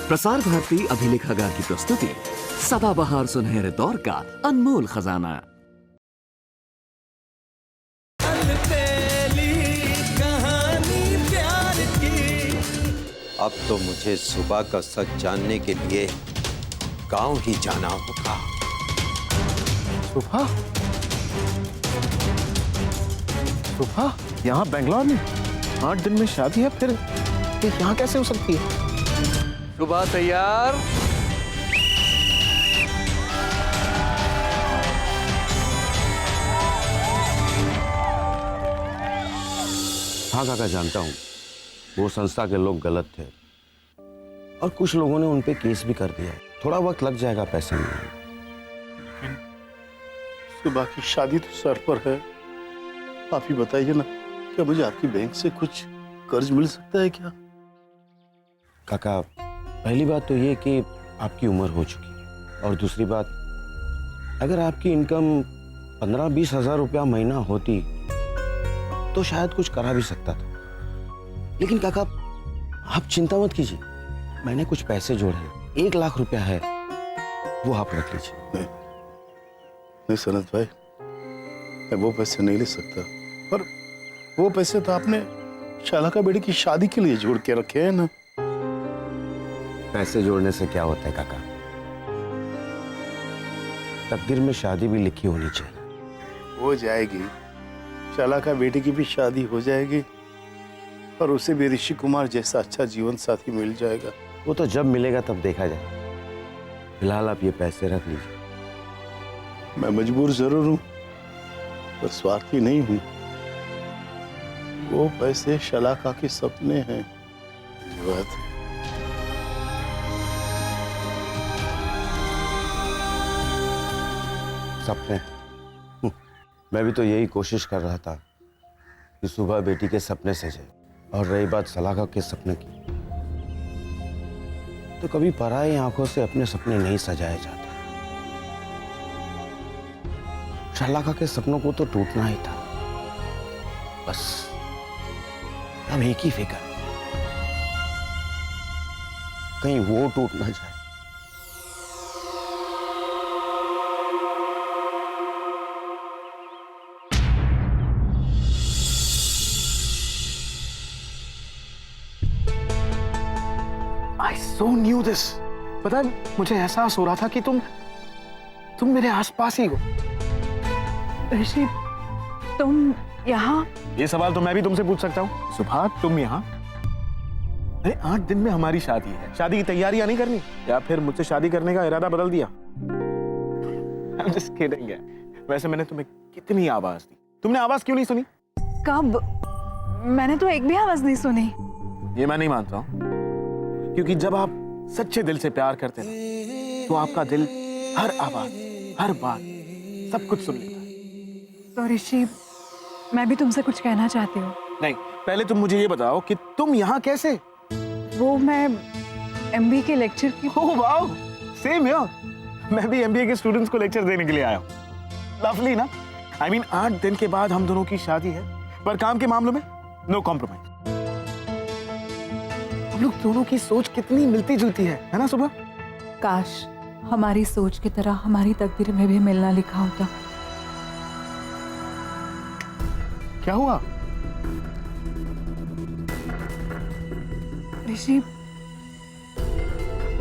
प्रसार भारती अभिलेखागार की प्रस्तुति सदाबहार सुनहरे दौर का अनमोल खजाना। अब तो मुझे सुबह का सच जानने के लिए गांव ही जाना होगा। सुबह? सुबह यहाँ बेंगलोर में 8 दिन में शादी है, फिर ये यहाँ कैसे हो सकती है? सुबह तैयार। हाँ काका, जानता हूँ वो संस्था के लोग गलत थे और कुछ लोगों ने उन पे केस भी कर दिया है। थोड़ा वक्त लग जाएगा पैसे में। सुबह की शादी तो सर पर है। आप ही बताइए ना, क्या मुझे आपकी बैंक से कुछ कर्ज मिल सकता है क्या? काका, पहली बात तो ये कि आपकी उम्र हो चुकी है, और दूसरी बात, अगर आपकी इनकम 15-20 हज़ार रुपया महीना होती तो शायद कुछ करा भी सकता था। लेकिन काका, आप चिंता मत कीजिए, मैंने कुछ पैसे जोड़े, 1 लाख रुपया है, वो आप रख लीजिए। नहीं सनत भाई, मैं वो पैसे नहीं ले सकता। पर वो पैसे तो आपने शाला का बेटे की शादी के लिए जोड़ के रखे हैं ना। पैसे जोड़ने से क्या होता है काका? तकदीर में शादी भी लिखी होनी चाहिए। हो जाएगी, शाला का बेटे की भी शादी हो जाएगी और उसे भी ऋषि कुमार जैसा अच्छा जीवन साथी मिल जाएगा। वो तो जब मिलेगा तब देखा जाए। फिलहाल आप ये पैसे रख लीजिए। मैं मजबूर जरूर हूं, पर स्वार्थी नहीं हूं। वो पैसे शलाका के सपने हैं। ये बात है। सपने? मैं भी तो यही कोशिश कर रहा था कि सुबह बेटी के सपने सजे। और रही बात सलाका के सपने की, तो कभी पराई आंखों से अपने सपने नहीं सजाए जाते। सलाका के सपनों को तो टूटना ही था, बस अब एक ही फिक्र, कहीं वो टूट ना जाए। I so knew this. पता है, मुझे एहसास हो रहा था कि तुम मेरे आसपास ही हो। ऋषि, तुम यहाँ? ये सवाल तो मैं भी तुमसे पूछ सकता हूँ। सुबह, तुम यहाँ? अरे 8 दिन में हमारी शादी है। शादी की तैयारियां नहीं करनी, या फिर मुझसे शादी करने का इरादा बदल दिया? I'm just kidding यार। वैसे मैंने तुम्हें कितनी आवाज दी, तुमने आवाज क्यों नहीं सुनी? कब? मैंने तो एक भी आवाज नहीं सुनी। ये मैं नहीं मानता हूँ, क्योंकि जब आप सच्चे दिल से प्यार करते हैं तो आपका दिल हर आवाज, हर बात, सब कुछ सुन लेता है। तो ऋषि, मैं भी तुमसे कुछ कहना चाहती हूँ। नहीं, पहले तुम मुझे ये बताओ कि तुम यहाँ कैसे? वो मैं MBA के लेक्चर की। Oh wow, same here. मैं भी MBA के स्टूडेंट्स को लेक्चर देने के लिए आया हूँ। लवली ना? I mean, 8 दिन के बाद हम दोनों की शादी है, पर काम के मामलों में नो कॉम्प्रोमाइज। हम लोग दोनों की सोच कितनी मिलती जुलती है ना सुबह? काश हमारी सोच की तरह हमारी तकदीर में भी मिलना लिखा होता। क्या हुआ? ऋषि,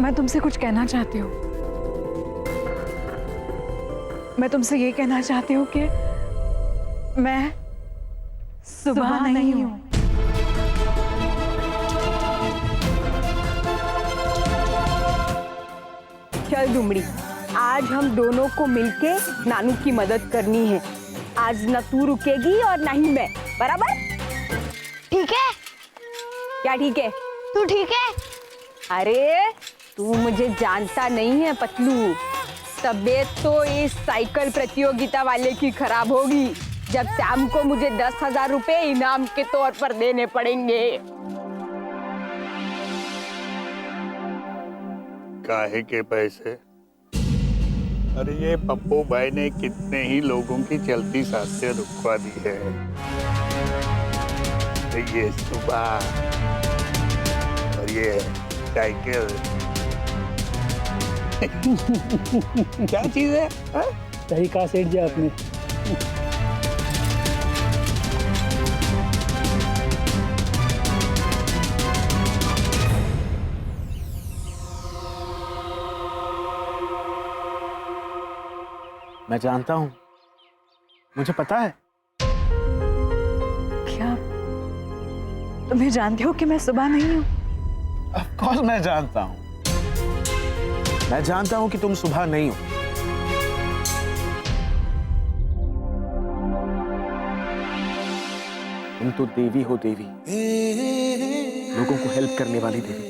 मैं तुमसे कुछ कहना चाहती हूँ। मैं तुमसे ये कहना चाहती हूँ कि मैं सुबह नहीं हूँ। चल डुमड़ी, आज हम दोनों को मिलके नानू की मदद करनी है। आज न तू रुकेगी और न ही मैं, बराबर? ठीक है? क्या ठीक है? तू ठीक है? अरे तू मुझे जानता नहीं है पतलू। तबीयत तो इस साइकिल प्रतियोगिता वाले की खराब होगी जब शाम को मुझे 10,000 रुपए इनाम के तौर पर देने पड़ेंगे। काहे के पैसे? अरे ये पप्पू भाई ने कितने ही लोगों की चलती सांसें रुकवा दी है। ये सुबह और ये साइकिल क्या चीज है? सही कहा सेठ जी आपने। मैं जानता हूं, मुझे पता है। क्या तुम्हें जानते हो कि मैं सुबह नहीं हूँ? ऑफ कोर्स मैं जानता हूं। मैं जानता हूं कि तुम सुबह नहीं हो। तुम तो देवी हो, देवी। लोगों को हेल्प करने वाली देवी,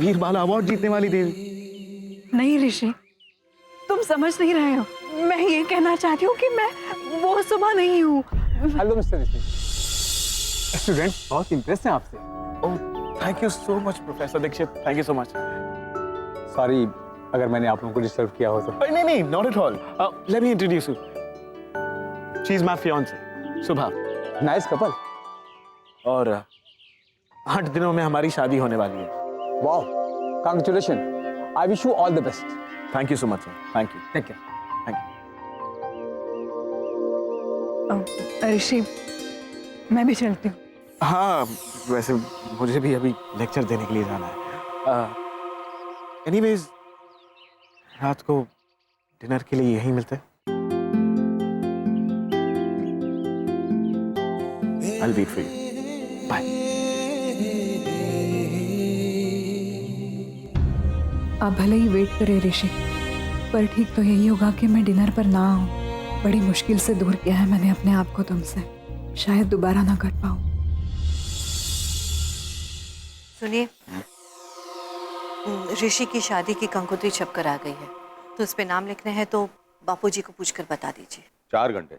वीरबाला अवार्ड जीतने वाली देवी। नहीं ऋषि, तुम समझ नहीं रहे हो। मैं ये कहना चाहती हूँ कि मैं वो सुबह नहीं हूँ। हेलो मिस्टर ऋषि, स्टूडेंट बहुत इम्प्रेस हैं आपसे। Oh, thank you so much professor Dikshit, thank you so much. Sorry अगर मैंने आप लोगों को डिस्टर्ब किया हो तो। नहीं नहीं, not at all. Let me introduce you. She is my fiancée, Subah. Nice couple. और 8 दिनों में हमारी शादी होने वाली है। Wow, congratulation. I wish you all the best. Thank you so much sir, thank you, take care. Thank you. Rishi, मैं भी चलती हूँ। हाँ, वैसे मुझे भी अभी लेक्चर देने के लिए जाना है। एनीवेज, रात को डिनर के लिए यहीं मिलते हैं। I'll wait for you. Bye. आप भले ही वेट करें ऋषि, पर ठीक तो यही होगा कि मैं डिनर पर ना आऊं। बड़ी मुश्किल से दूर किया है मैंने अपने आप को तुमसे, शायद दोबारा ना कर पाऊं। सुनिए, ऋषि की शादी की कंकोत्री छप कर आ गई है, तो उस पे नाम लिखने हैं, तो बापूजी को पूछकर बता दीजिए। 4 घंटे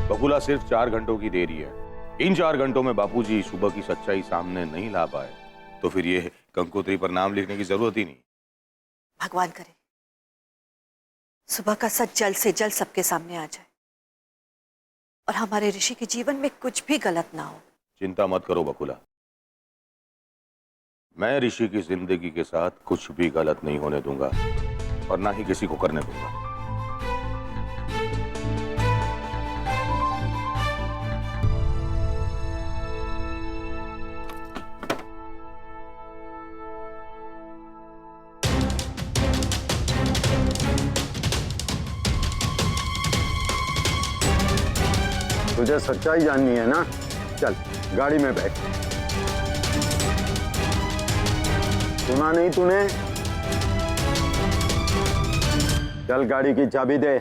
बकुला, सिर्फ 4 घंटों की देरी है। इन 4 घंटों में बापूजी सुबह की सच्चाई सामने नहीं ला पाए तो फिर ये कंकोत्री पर नाम लिखने की जरूरत ही नहीं। भगवान करे सुबह का सच जल्द से जल्द सबके सामने आ जाए और हमारे ऋषि के जीवन में कुछ भी गलत ना हो। चिंता मत करो बकुला, मैं ऋषि की जिंदगी के साथ कुछ भी गलत नहीं होने दूंगा और ना ही किसी को करने दूंगा। तुझे सच्चाई जाननी है ना? चल गाड़ी में बैठ। सुना नहीं तूने? चल गाड़ी की चाबी दे।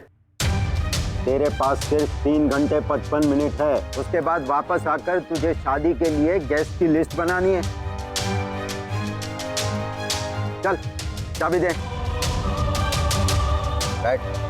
तेरे पास सिर्फ 3 घंटे 55 मिनट है। उसके बाद वापस आकर तुझे शादी के लिए गेस्ट की लिस्ट बनानी है। चल चाबी दे, बैठ।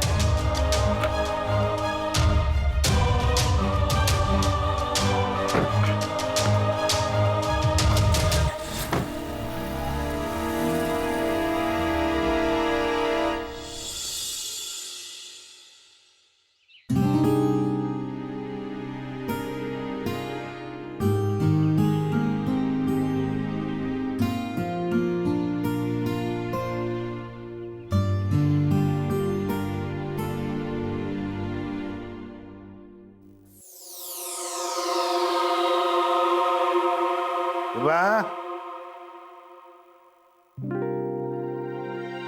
वाह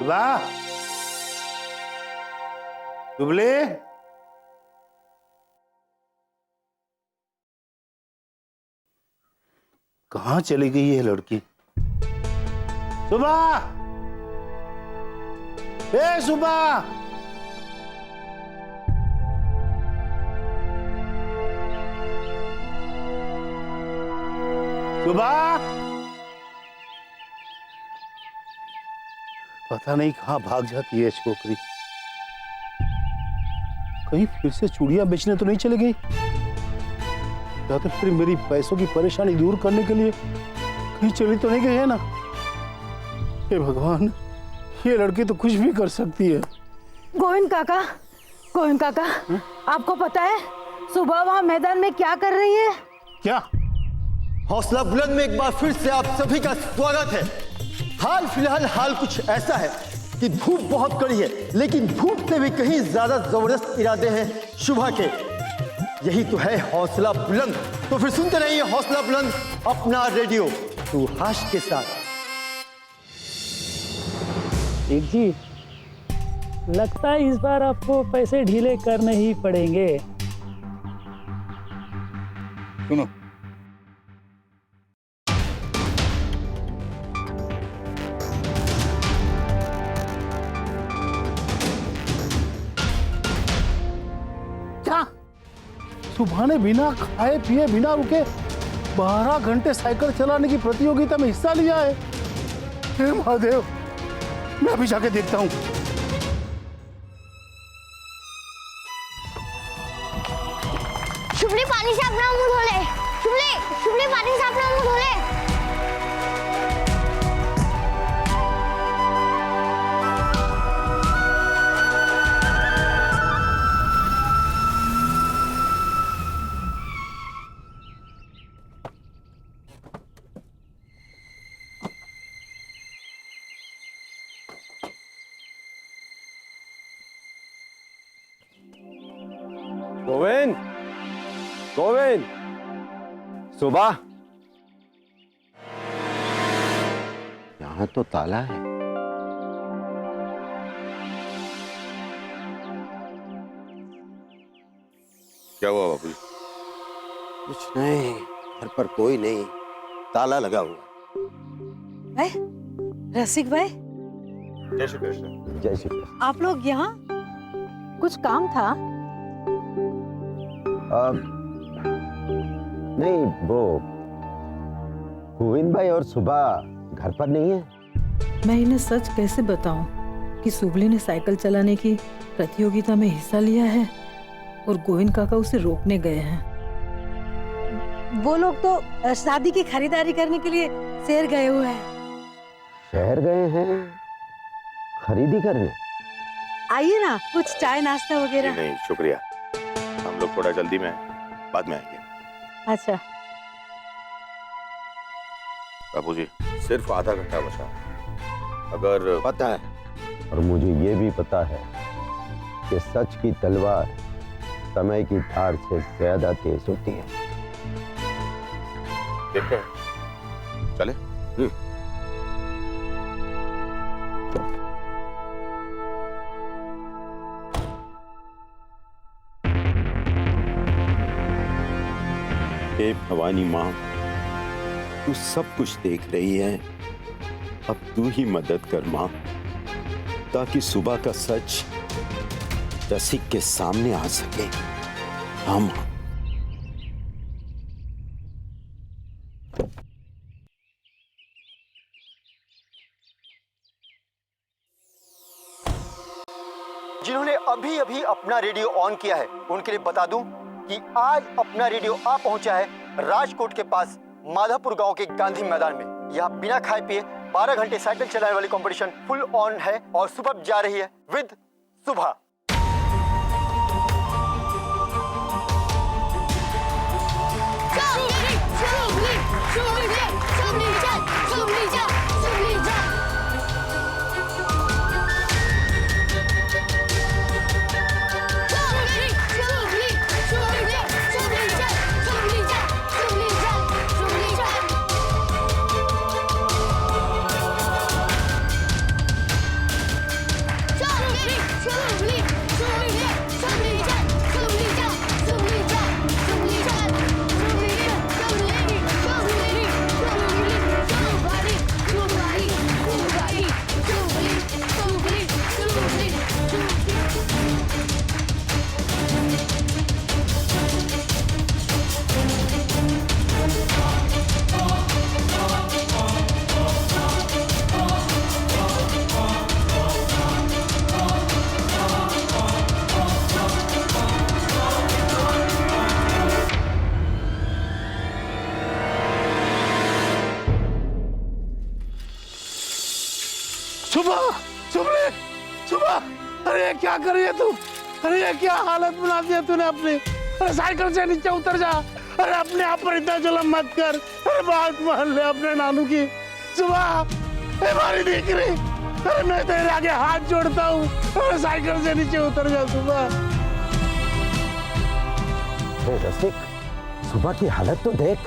वाह, दुबले, कहाँ चली गई ये लड़की? सुबह, ए सुबह, सुबह, पता नहीं कहाँ भाग जाती है छोकरी। कहीं फिर से चूड़ियां बेचने तो नहीं चली गई, या तो फिर मेरी पैसों की परेशानी दूर करने के लिए कहीं चली तो नहीं गई है ना? हे भगवान, ये लड़की तो कुछ भी कर सकती है। गोविंद काका, गोविंद काका, आपको पता है सुबह वहाँ मैदान में क्या कर रही है? क्या? हौसला बुलंद में एक बार फिर से आप सभी का स्वागत है। हाल फिलहाल हाल कुछ ऐसा है कि धूप बहुत कड़ी है, लेकिन धूप से भी कहीं ज्यादा जबरदस्त इरादे हैं शुभा के। यही तो है हौसला बुलंद। तो फिर सुनते रहिए हौसला बुलंद, अपना रेडियो सुहास के साथ। एक जी, लगता है इस बार आपको पैसे ढीले करने ही पड़ेंगे। सुनो, क्या सुबह ने बिना खाए पिए बिना रुके 12 घंटे साइकिल चलाने की प्रतियोगिता में हिस्सा लिया है? हे महादेव, मैं अभी जाके देखता हूँ। शुभली पानी से अपना मुंह धो ले। शुभली पानी से अपना मुंह धो ले। गोविंद, गोविंद, सुबह। यहाँ तो ताला है। क्या हुआ बाबू? कुछ नहीं, घर पर कोई नहीं, ताला लगा हुआ। भाई, रसिक भाई, जय श्री कृष्ण। जय श्री कृष्ण। आप लोग यहाँ? कुछ काम था? नहीं, वो गोविंद भाई और सुबह घर पर नहीं है। मैं इन्हें सच कैसे बताऊं कि सुबली ने साइकिल चलाने की प्रतियोगिता में हिस्सा लिया है और गोविंद काका उसे रोकने गए हैं। वो लोग तो शादी की खरीदारी करने के लिए शहर गए हुए हैं। शहर गए हैं खरीदी करने? आइए ना, कुछ चाय नाश्ता वगैरह। नहीं शुक्रिया, हम लोग थोड़ा जल्दी में बाद में आएंगे। अच्छा बाबूजी, सिर्फ आधा घंटा बचा, अगर पता है, और मुझे ये भी पता है कि सच की तलवार समय की धार से ज्यादा तेज होती है। देखते हैं, चले। हे भवानी माँ, तू सब कुछ देख रही है, अब तू ही मदद कर माँ, ताकि सुबह का सच रसिक के सामने आ सके। हम जिन्होंने अभी अभी अपना रेडियो ऑन किया है उनके लिए बता दूं कि आज अपना रेडियो आ पहुंचा है राजकोट के पास माधापुर गांव के गांधी मैदान में। यहाँ बिना खाए पिए 12 घंटे साइकिल चलाने वाली कंपटीशन फुल ऑन है और सुबह जा रही है विद सुबह। अरे क्या कर रही है तू? अरे ये क्या हालत बना दिया तूने अपनी? अरे साइकिल से नीचे उतर जा। अरे अपने आप पर इतना जुल्म मत कर। अरे बात मान ले अपने नानू की। सुबह हमारी दिख रही अरे मैं तेरे आगे हाथ जोड़ता हूँ, अरे साइकिल से नीचे उतर जा सुबह। रसिक, सुबह की हालत तो देख।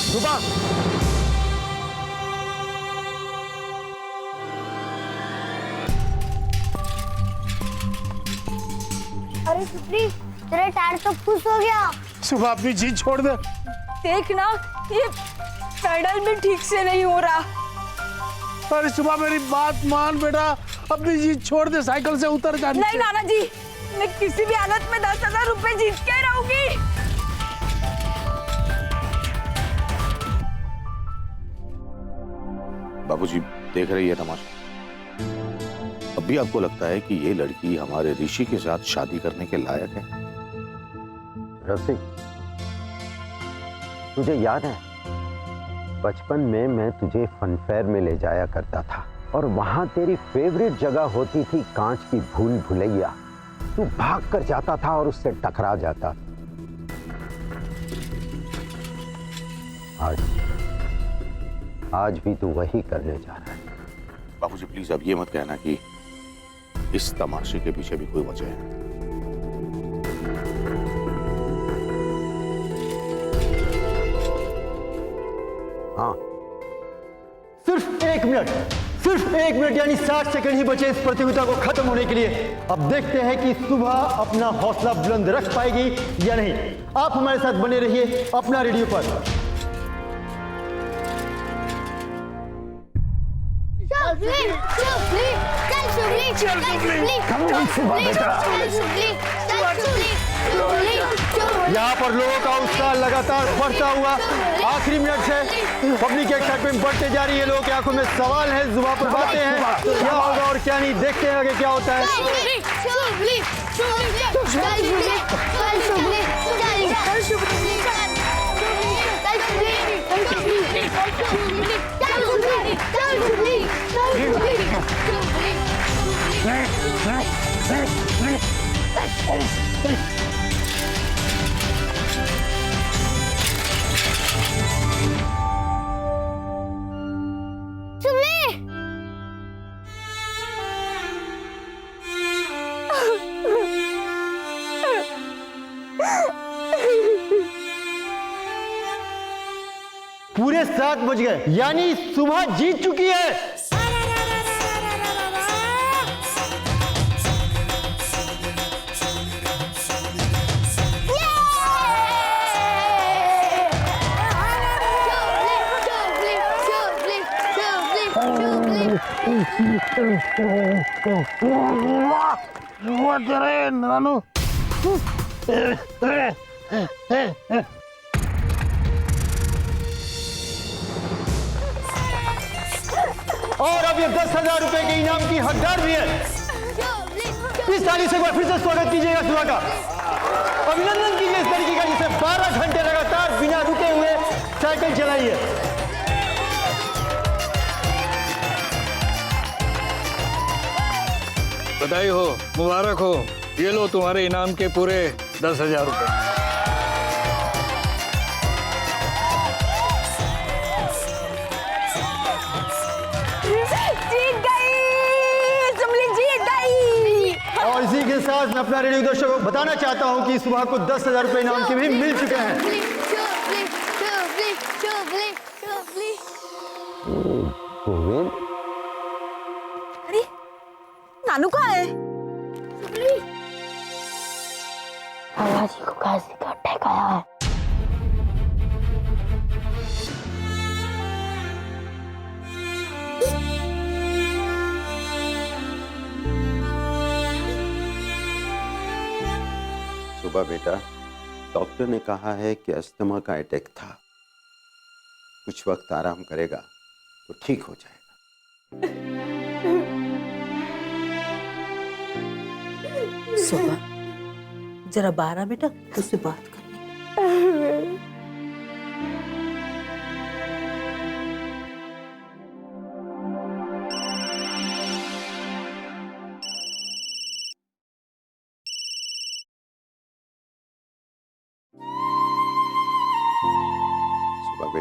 सुबह, अरे सुप्री, तेरा टायर तो खुश हो गया। सुबह अपनी जीत छोड़ दे। देख ना, ये पेडल भी ठीक से नहीं हो रहा। अरे सुबह मेरी बात मान बेटा, अपनी जीत छोड़ दे, साइकिल से उतर जा। नहीं नाना जी, मैं किसी भी हालत में 10,000 रुपए जीत के रहूंगी। बाबूजी देख रही है तमाशा। अब भी आपको लगता है कि ये लड़की हमारे ऋषि के साथ शादी करने के लायक है? रसिक, तुझे याद है बचपन में मैं तुझे फनफेयर में ले जाया करता था और वहां तेरी फेवरेट जगह होती थी कांच की भूल भुलैया। तू भाग कर जाता था और उससे टकरा जाता। आज भी तू वही करने जा रहा है। बाबूजी प्लीज अब ये मत कहना कि इस तमाशे के पीछे भी कोई वजह है। हाँ, सिर्फ 1 मिनट यानी 60 सेकंड ही बचे इस प्रतियोगिता को खत्म होने के लिए। अब देखते हैं कि सुबह अपना हौसला बुलंद रख पाएगी या नहीं। आप हमारे साथ बने रहिए अपना रेडियो पर। यहाँ पर लोगों का उत्साह लगातार बढ़ता हुआ आखिरी मिनट से पब्लिक एक्साइटमेंट बढ़ते जा रही है। लोगों की आंखों में सवाल है, जुबान पर बातें हैं, क्या होगा और क्या नहीं। देखते हैं आगे क्या होता है। पूरे 7 बज गए, यानी सुबह जीत चुकी है। नानू और अब ये 10,000 रुपए के इनाम की हकदार भी है। इस ताली से फिर से स्वागत कीजिएगा सुबह का। अभिनंदन कीजिए इस लड़की का जिसे 12 घंटे लगातार बिना रुके हुए साइकिल चलाई है। बधाई हो, मुबारक हो। ये लो तुम्हारे इनाम के पूरे 10,000 रुपए। जीत गई, सुमली जीत गई। और इसी के साथ मैं अपना रेडियो दर्शकों को बताना चाहता हूं कि सुबह को 10,000 रुपए इनाम के भी मिल चुके हैं। गोविंद, अरे नानू कहाँ है? जी को कैसे ठेकाया है। सुबह बेटा, डॉक्टर ने कहा है कि अस्थमा का अटैक था। कुछ वक्त आराम करेगा तो ठीक हो जाएगा। सुबह जरा बाहर आ बेटा, उससे बात करनी।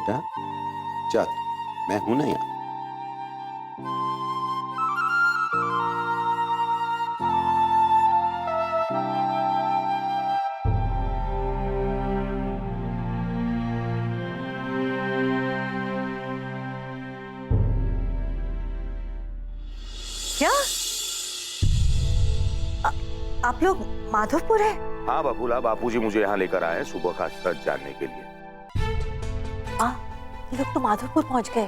बेटा, चल मैं हूं ना यहाँ। क्या आप लोग माधवपुर है? हाँ बबूला, बापूजी मुझे यहाँ लेकर आए सुबह का सच जानने के लिए। ये लोग तो माधवपुर पहुंच गए।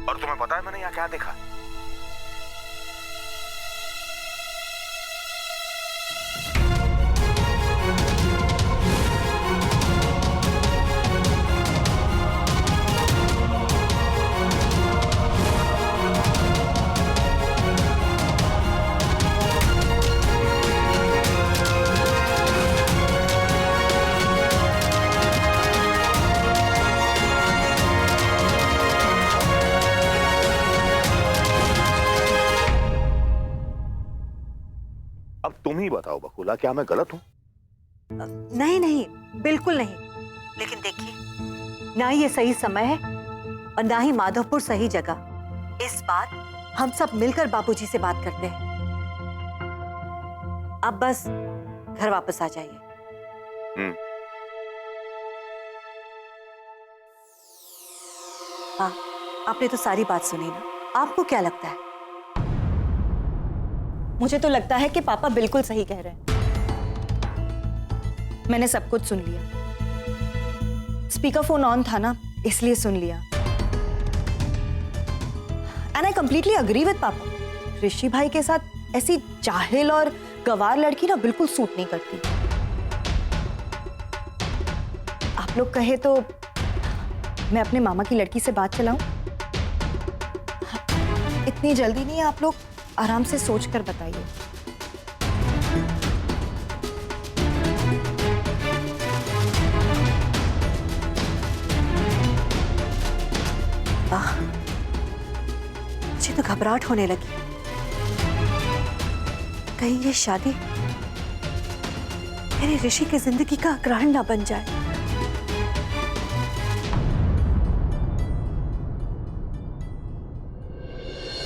और तुम्हें पता है मैंने यहाँ क्या देखा? अब तुम ही बताओ बकुला, क्या मैं गलत हूँ? नहीं नहीं, बिल्कुल नहीं। लेकिन देखिए, ना ये सही समय है और ना ही माधवपुर सही जगह। इस बार हम सब मिलकर बापूजी से बात करते हैं। अब बस घर वापस आ जाइए। हाँ, आपने तो सारी बात सुनी ना। आपको क्या लगता है? मुझे तो लगता है कि पापा बिल्कुल सही कह रहे हैं। मैंने सब कुछ सुन लिया। स्पीकर फोन ऑन था ना, इसलिए सुन लिया। And I completely agree with पापा। ऋषि भाई के साथ ऐसी जाहिल और गवार लड़की ना बिल्कुल सूट नहीं करती। आप लोग कहे तो मैं अपने मामा की लड़की से बात चलाऊं? इतनी जल्दी नहीं, आप लोग आराम से सोच कर बताइए। मुझे तो घबराहट होने लगी। कहीं ये शादी मेरी ऋषि की जिंदगी का ग्रहण ना बन जाए।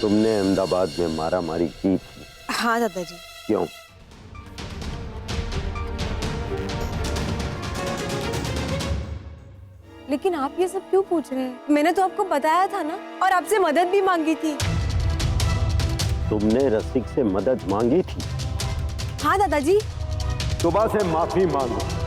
तुमने अहमदाबाद में मारामारी की थी? हाँ दादाजी। क्यों? लेकिन आप ये सब क्यों पूछ रहे हैं? मैंने तो आपको बताया था ना, और आपसे मदद भी मांगी थी। तुमने रसिक से मदद मांगी थी? हाँ दादाजी। सुबह से माफी मांगो।